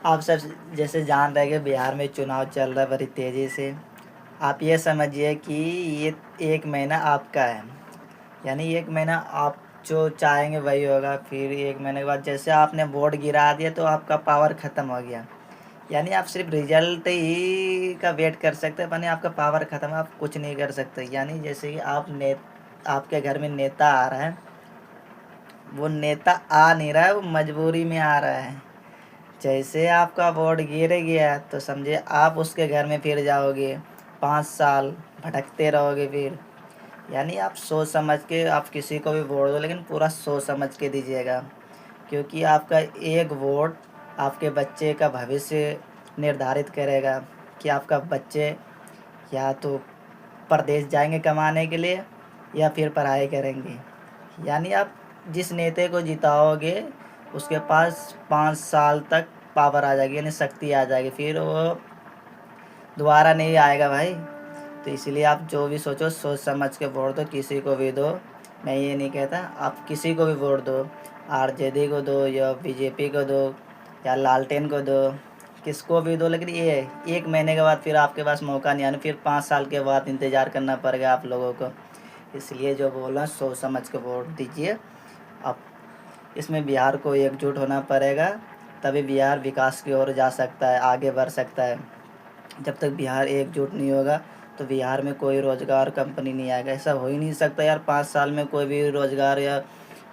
आप सब जैसे जान रहे हैं कि बिहार में चुनाव चल रहा है बड़ी तेज़ी से। आप ये समझिए कि ये 1 महीना आपका है। यानी 1 महीना आप जो चाहेंगे वही होगा। फिर 1 महीने के बाद जैसे आपने वोट गिरा दिया तो आपका पावर ख़त्म हो गया। यानी आप सिर्फ़ रिज़ल्ट ही का वेट कर सकते हैं, यानी आपका पावर ख़त्म है, आप कुछ नहीं कर सकते। यानी जैसे कि आपके घर में नेता आ रहा है, वो नेता आ नहीं रहा है, वो मजबूरी में आ रहा है। जैसे आपका वोट गिर गया तो समझिए आप उसके घर में फिर जाओगे, 5 साल भटकते रहोगे फिर। यानी आप सोच समझ के आप किसी को भी वोट दो, लेकिन पूरा सोच समझ के दीजिएगा, क्योंकि आपका एक वोट आपके बच्चे का भविष्य निर्धारित करेगा कि आपका बच्चे या तो परदेश जाएंगे कमाने के लिए या फिर पढ़ाई करेंगे। यानी आप जिस नेता को जिताओगे उसके पास 5 साल तक पावर आ जाएगी, यानी शक्ति आ जाएगी, फिर वो दोबारा नहीं आएगा भाई। तो इसलिए आप जो भी सोचो सोच समझ के वोट दो, किसी को भी दो। मैं ये नहीं कहता, आप किसी को भी वोट दो, आरजेडी को दो या बीजेपी को दो या लालटेन को दो, किसको भी दो, लेकिन ये 1 महीने के बाद फिर आपके पास मौका नहीं आना, फिर 5 साल के बाद इंतज़ार करना पड़ेगा आप लोगों को। इसलिए जो बोल रहा हूँ सोच समझ के वोट दीजिए। अब इसमें बिहार को एकजुट होना पड़ेगा, तभी बिहार विकास की ओर जा सकता है, आगे बढ़ सकता है। जब तक बिहार एकजुट नहीं होगा तो बिहार में कोई रोज़गार कंपनी नहीं आएगा। ऐसा हो ही नहीं सकता यार, 5 साल में कोई भी रोज़गार या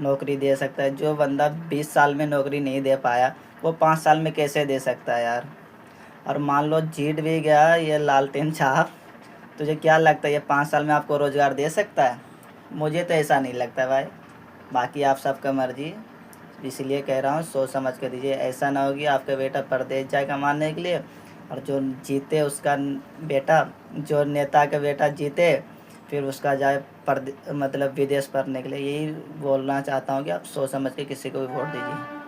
नौकरी दे सकता है। जो बंदा 20 साल में नौकरी नहीं दे पाया वो 5 साल में कैसे दे सकता है यार। और मान लो जीत भी गया ये लालटेन साहब, तुझे क्या लगता है ये 5 साल में आपको रोज़गार दे सकता है? मुझे तो ऐसा नहीं लगता भाई। बाकी आप सबका मर्ज़ी, इसलिए कह रहा हूँ सोच समझ के दीजिए। ऐसा ना हो कि आपका बेटा परदेश जाए कमाने के लिए और जो जीते उसका बेटा, जो नेता का बेटा जीते फिर उसका जाए मतलब विदेश पढ़ने के लिए। यही बोलना चाहता हूँ कि आप सोच समझ के किसी को भी वोट दीजिए।